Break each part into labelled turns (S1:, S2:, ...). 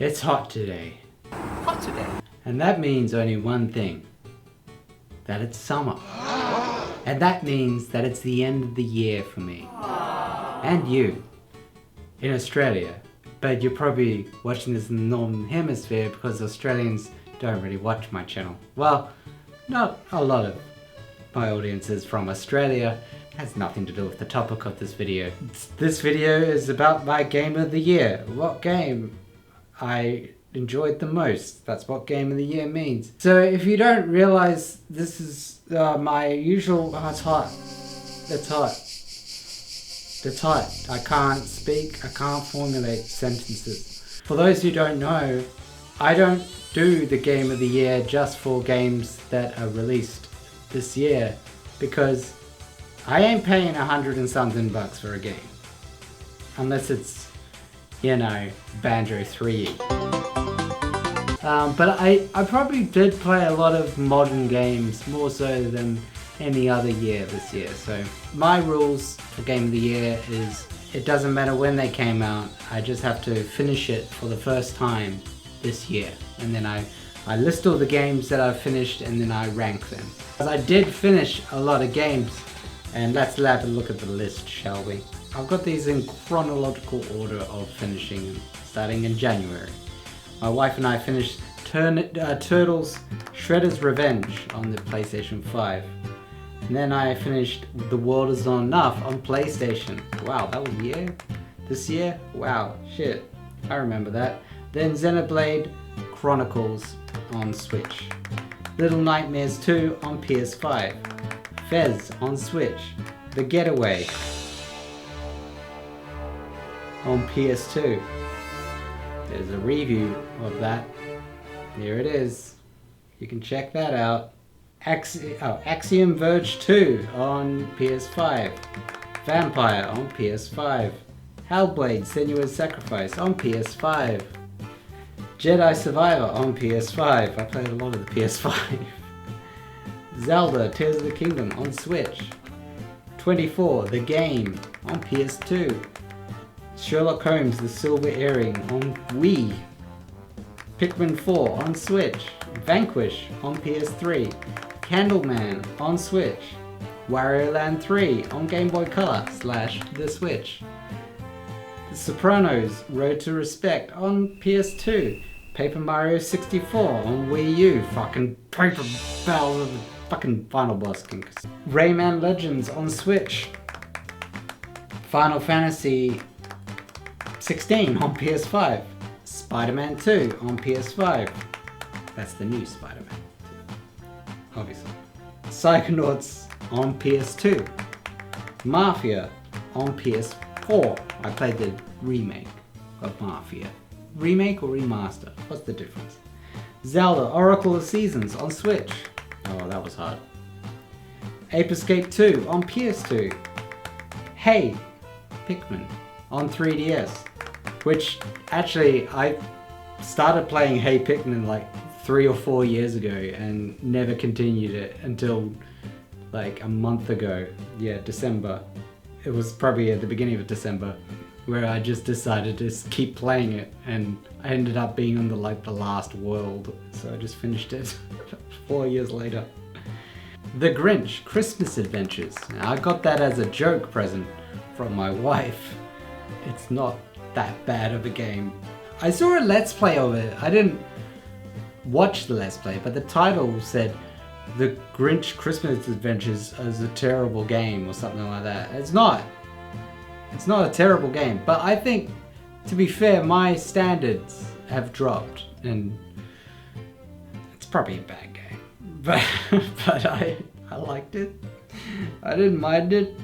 S1: It's hot today.
S2: Hot today?
S1: And that means only one thing. That it's summer. And that means that it's the end of the year for me. And you. In Australia. But you're probably watching this in the Northern Hemisphere because Australians don't really watch my channel. Well, not a lot of my audience is from Australia. It has nothing to do with the topic of this video. This video is about my game of the year. What game I enjoyed the most. That's what game of the year means. So if you don't realize, this is my usual... Oh, it's hot. It's hot. It's hot. I can't speak. I can't formulate sentences. For those who don't know, I don't do the game of the year just for games that are released this year, because I ain't paying $100 and something for a game. Unless it's, you know, Banjo 3. But I probably did play a lot of modern games, more so than any other year this year. So my rules for Game of the Year is it doesn't matter when they came out, I just have to finish it for the first time this year. And then I list all the games that I've finished and then I rank them. I did finish a lot of games, and let's have a look at the list, shall we? I've got these in chronological order of finishing, starting in January. My wife and I finished Turtles Shredder's Revenge on the PlayStation 5. And then I finished The World Is Not Enough on PlayStation. Wow, that was this year? Wow, shit. I remember that. Then Xenoblade Chronicles on Switch. Little Nightmares 2 on PS5. Fez on Switch. The Getaway on PS2. There's a review of that. Here it is. You can check that out. Axiom Verge 2 on PS5. Vampire on PS5. Hellblade Senua's Sacrifice on PS5. Jedi Survivor on PS5. I played a lot of the PS5. Zelda Tears of the Kingdom on Switch. 24 The Game on PS2. Sherlock Holmes The Silver Earring on Wii. Pikmin 4 on Switch. Vanquish on PS3. Candleman on Switch. Wario Land 3 on Game Boy Color / the Switch. The Sopranos Road to Respect on PS2. Paper Mario 64 on Wii U. Fucking Paper Bowser, fucking Final Boss King. Rayman Legends on Switch. Final Fantasy 16 on PS5. Spider-Man 2 on PS5. That's the new Spider-Man 2, obviously. Psychonauts on PS2. Mafia on PS4. I played the remake of Mafia. Remake or remaster? What's the difference? Zelda Oracle of Seasons on Switch. Oh, that was hard. Ape Escape 2 on PS2. Hey Pikmin on 3DS. Which, actually, I started playing Hey Pikmin like 3 or 4 years ago and never continued it until like a month ago. Yeah, December. It was probably at the beginning of December where I just decided to just keep playing it, and I ended up being on the last world. So I just finished it 4 years later. The Grinch Christmas Adventures. Now, I got that as a joke present from my wife. It's not that bad of a game. I saw a Let's Play of it. I didn't watch the Let's Play, but the title said The Grinch Christmas Adventures is a terrible game or something like that. It's not. It's not a terrible game, but I think, to be fair, my standards have dropped, and it's probably a bad game. But I liked it. I didn't mind it.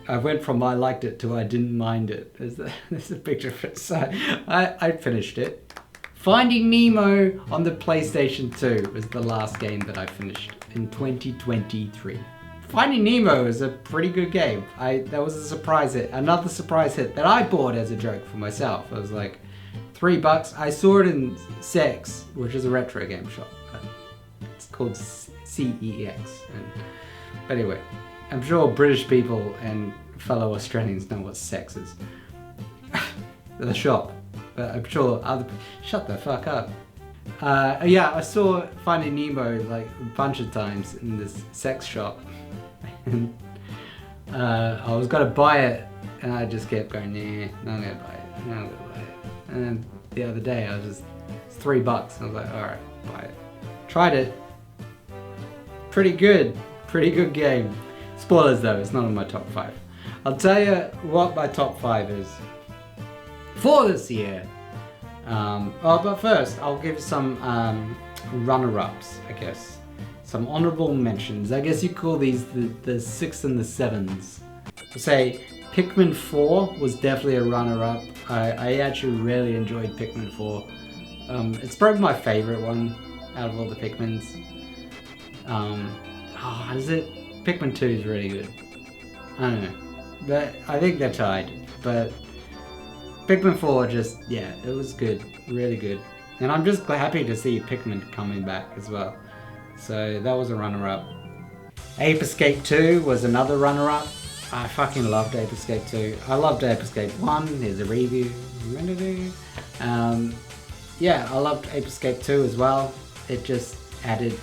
S1: I went from I liked it to I didn't mind it. There's a big difference. So I finished it. Finding Nemo on the PlayStation 2 was the last game that I finished in 2023. Finding Nemo is a pretty good game. That was a surprise hit. Another surprise hit that I bought as a joke for myself. It was like $3. I saw it in Sex, which is a retro game shop. It's called CEX. But anyway, I'm sure British people and fellow Australians know what Sex is. The shop. but I'm sure other shut the fuck up. Yeah, I saw Finding Nemo like a bunch of times in this sex shop. And I was gonna buy it, and I just kept going, nah, not gonna buy it, not gonna buy it. And then the other day, it's $3. I was like, alright, buy it. Tried it. Pretty good game. Spoilers though, it's not in my top 5. I'll tell you what my top 5 is for this year. But first, I'll give some runner-ups, I guess. Some honorable mentions. I guess you call these the 6 and the 7s. I'll say Pikmin 4 was definitely a runner-up. I actually really enjoyed Pikmin 4. It's probably my favorite one out of all the Pikmins. Is it? Pikmin 2 is really good. I don't know. But I think they're tied. But Pikmin 4 it was good. Really good. And I'm just happy to see Pikmin coming back as well. So that was a runner-up. Ape Escape 2 was another runner-up. I fucking loved Ape Escape 2. I loved Ape Escape 1. Here's a review. Yeah, I loved Ape Escape 2 as well. It just added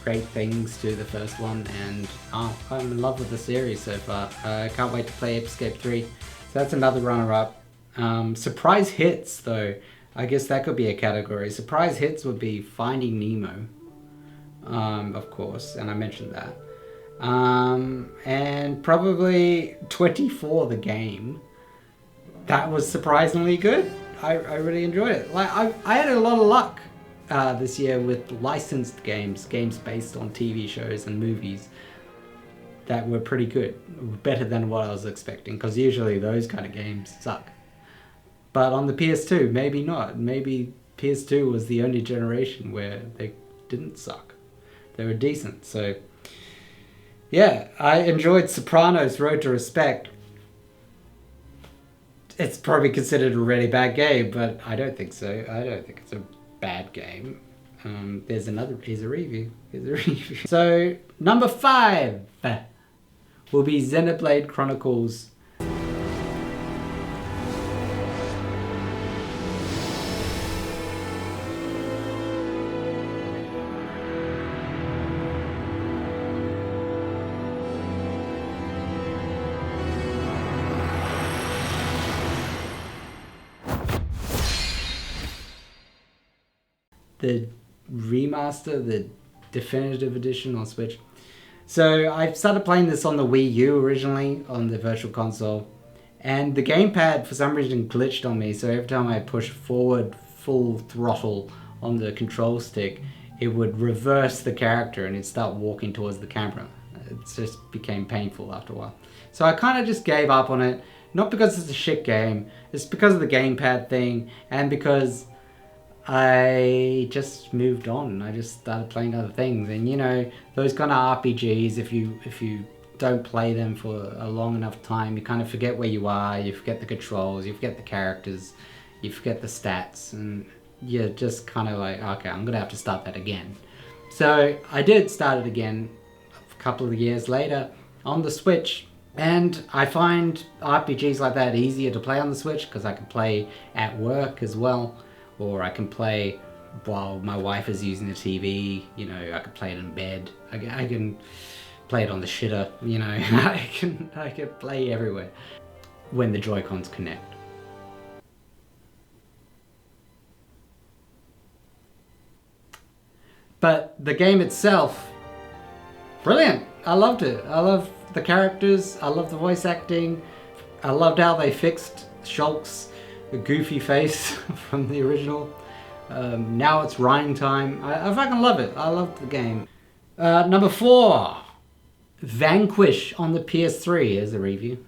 S1: great things to the first one, and I'm in love with the series so far. I can't wait to play Ape Escape 3. So that's another runner-up. Surprise hits though, I guess that could be a category. Surprise hits would be Finding Nemo, of course, and I mentioned that. And probably 24 the game. That was surprisingly good. I really enjoyed it. Like I had a lot of luck this year with licensed games based on TV shows and movies that were pretty good, better than what I was expecting, because usually those kind of games suck. But on the PS2, maybe not. Maybe PS2 was the only generation where they didn't suck. They were decent. So yeah, I enjoyed Sopranos Road to Respect. It's probably considered a really bad game, but I don't think so. I don't think it's a bad game. Here's a review. So number 5 will be Xenoblade Chronicles. The remaster, the definitive edition on Switch. So I started playing this on the Wii U originally, on the Virtual Console, and the gamepad for some reason glitched on me, so every time I pushed forward full throttle on the control stick, it would reverse the character and it'd start walking towards the camera. It just became painful after a while. So I kind of just gave up on it, not because it's a shit game, it's because of the gamepad thing, and because I just moved on. I just started playing other things, and you know, those kind of RPGs, if you don't play them for a long enough time, you kind of forget where you are, you forget the controls, you forget the characters, you forget the stats, and you're just kind of like, okay, I'm gonna have to start that again. So I did start it again a couple of years later on the Switch, and I find RPGs like that easier to play on the Switch because I can play at work as well. Or I can play while my wife is using the TV, you know, I can play it in bed. I can play it on the shitter, you know, I can play everywhere when the Joy-Cons connect. But the game itself, brilliant. I loved it. I love the characters, I love the voice acting, I loved how they fixed Shulk's the goofy face from the original. Now it's Rhyme time. I fucking love it. I love the game. Number 4, Vanquish on the PS3 is a review.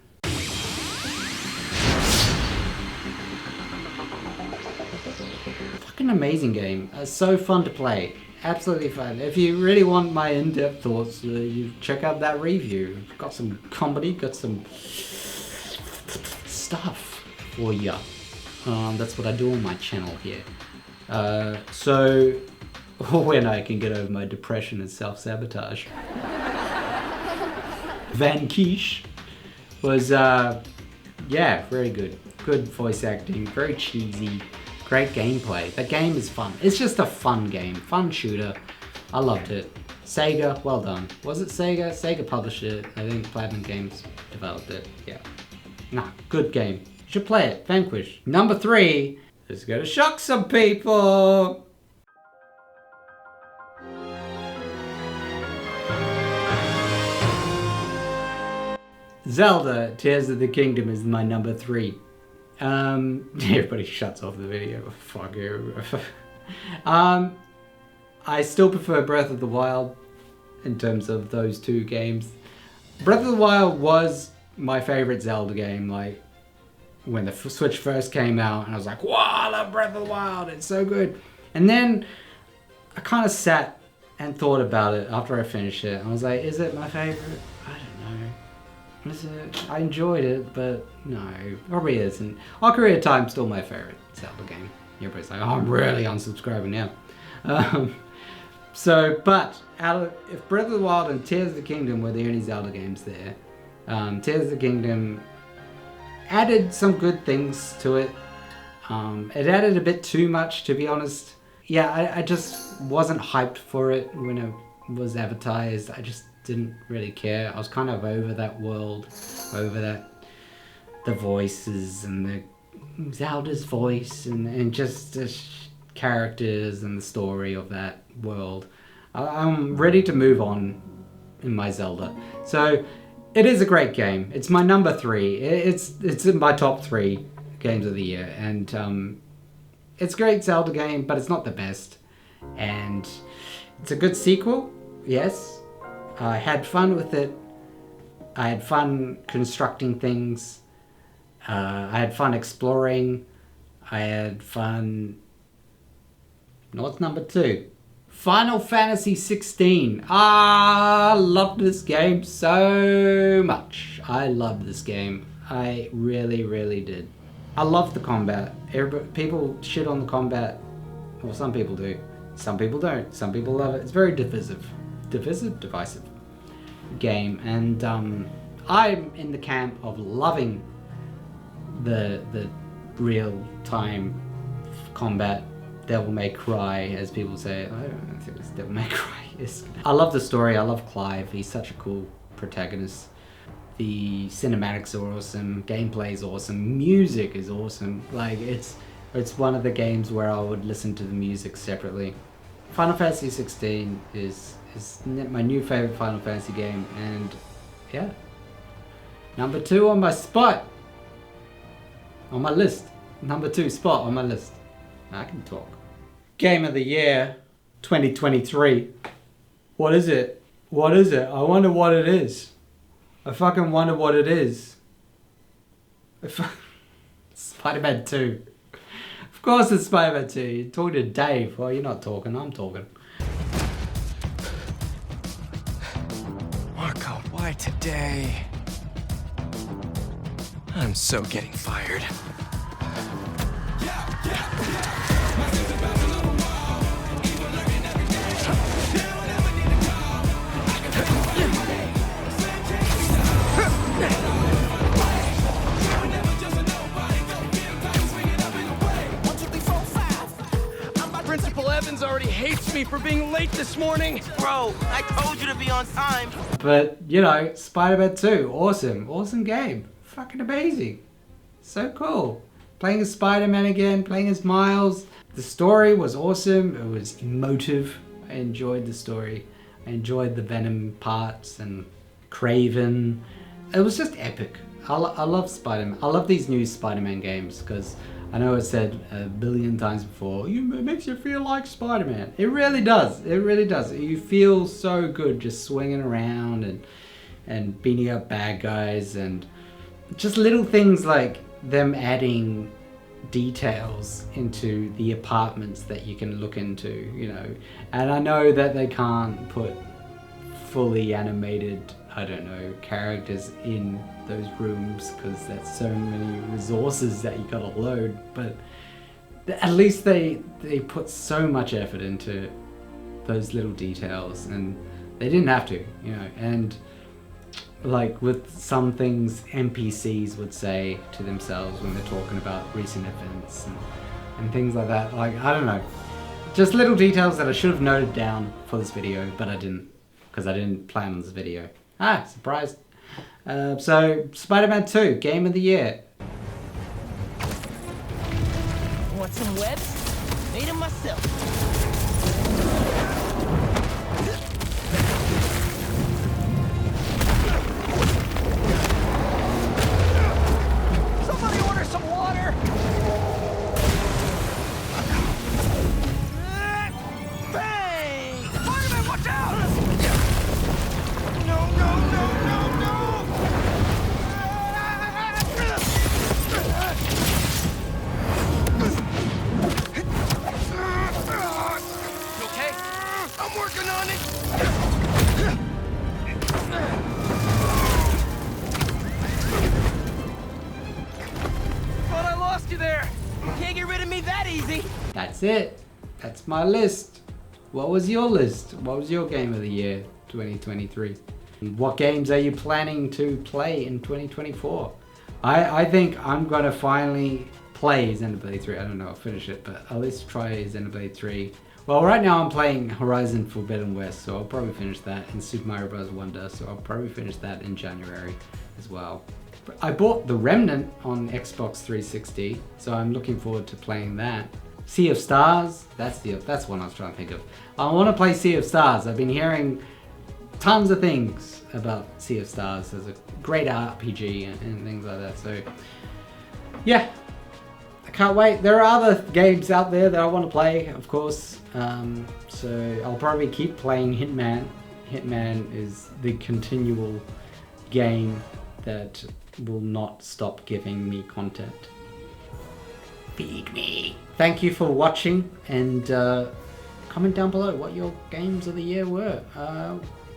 S1: Fucking amazing game. So fun to play. Absolutely fun. If you really want my in-depth thoughts, you check out that review. Got some comedy, got some stuff for ya. That's what I do on my channel here. So when I can get over my depression and self-sabotage. Vanquish was, yeah, very good. good voice acting, very cheesy, great gameplay. The game is fun. It's just a fun game, fun shooter. I loved it. Sega, well done. Was it Sega? Sega published it. I think Platinum Games developed it. Yeah. Nah, good game. You should play it. Vanquish. Number 3 is gonna shock some people. Zelda Tears of the Kingdom is my number 3. Everybody shuts off the video. Fuck you. I still prefer Breath of the Wild in terms of those two games. Breath of the Wild was my favorite Zelda game, like when the Switch first came out, and I was like, wow, I love Breath of the Wild, it's so good. And then I kind of sat and thought about it after I finished it. I was like, is it my favorite? I don't know. Is it? I enjoyed it, but no, probably isn't. Ocarina of Time still my favorite Zelda game. Everybody's like, oh, I'm really unsubscribing now. But if Breath of the Wild and Tears of the Kingdom were the only Zelda games there, Tears of the Kingdom added some good things to it. It added a bit too much, to be honest. Yeah, I just wasn't hyped for it when it was advertised. I just didn't really care. I was kind of over that world, over the voices and the Zelda's voice and just the characters and the story of that world. I'm ready to move on in my Zelda. So it is a great game. It's my number 3. It's in my top 3 games of the year, and it's a great Zelda game, but it's not the best. And it's a good sequel, yes. I had fun with it. I had fun constructing things. I had fun exploring. I had fun... What's number 2? Final Fantasy 16. I loved this game so much. I loved this game. I really, really did. I love the combat. People shit on the combat. Well, some people do. Some people don't. Some people love it. It's very divisive. Divisive game. And I'm in the camp of loving the real-time combat. Devil May Cry, as people say. I don't think it's Devil May Cry. I love the story. I love Clive. He's such a cool protagonist. The cinematics are awesome. Gameplay is awesome. Music is awesome. Like it's one of the games where I would listen to the music separately. Final Fantasy 16 is my new favorite Final Fantasy game, and yeah, number 2 on my spot, on my list. Number 2 spot on my list. I can talk. Game of the Year 2023. What is it? What is it? I wonder what it is. I fucking wonder what it is. Spider-Man 2. Of course it's Spider-Man 2. You're talking to Dave. Well, you're not talking. I'm talking.
S2: Marco, why today? I'm so getting fired.
S3: Principal Evans already hates me for being late this morning.
S4: Bro, I told you to be on time.
S1: But, you know, Spider-Man 2, awesome. Awesome game. Fucking amazing. So cool. Playing as Spider-Man again, playing as Miles. The story was awesome. It was emotive. I enjoyed the story. I enjoyed the Venom parts and Kraven. It was just epic. I love Spider-Man. I love these new Spider-Man games because I know it's said a billion times before, it makes you feel like Spider-Man. It really does. It really does. You feel so good just swinging around and beating up bad guys, and just little things like them adding details into the apartments that you can look into, you know. And I know that they can't put fully animated, I don't know, characters in those rooms because that's so many resources that you gotta load, but at least they put so much effort into those little details, and they didn't have to, you know. And like with some things NPCs would say to themselves when they're talking about recent events and things like that. Like, I don't know. Just little details that I should have noted down for this video, but I didn't, because I didn't plan on this video. Ah, surprise. So, Spider-Man 2, Game of the Year.
S4: Want some webs? Made them myself.
S3: Somebody order some water! Bang! Spider-Man, watch out! No, no, no, no, no! You okay? I'm working on it! Thought I lost you there!
S4: Can't get rid of me that easy.
S1: That's it. That's my list. What was your list? What was your Game of the Year 2023? What games are you planning to play in 2024? I think I'm gonna finally play Xenoblade 3. I don't know, I'll finish it, but at least try Xenoblade 3. Well, right now I'm playing Horizon Forbidden West, so I'll probably finish that, and Super Mario Bros. Wonder, so I'll probably finish that in January as well. I bought The Remnant on Xbox 360, so I'm looking forward to playing that. Sea of Stars, that's one I was trying to think of. I want to play Sea of Stars. I've been hearing tons of things about Sea of Stars as a great RPG and things like that, so yeah. I can't wait. There are other games out there that I want to play, of course. So I'll probably keep playing Hitman. Hitman is the continual game that will not stop giving me content. Feed me. Thank you for watching, and comment down below what your games of the year were.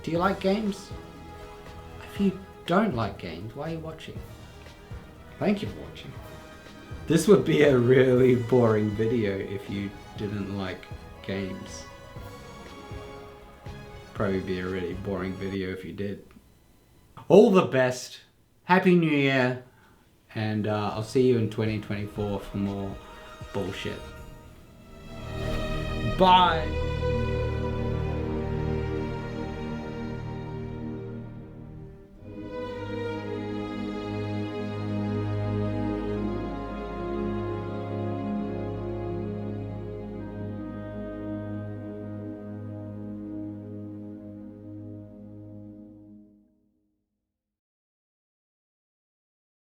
S1: Do you like games? If you don't like games, why are you watching? Thank you for watching. This would be a really boring video if you didn't like games. Probably be a really boring video if you did. All the best. Happy New Year. And I'll see you in 2024 for more bullshit. Bye.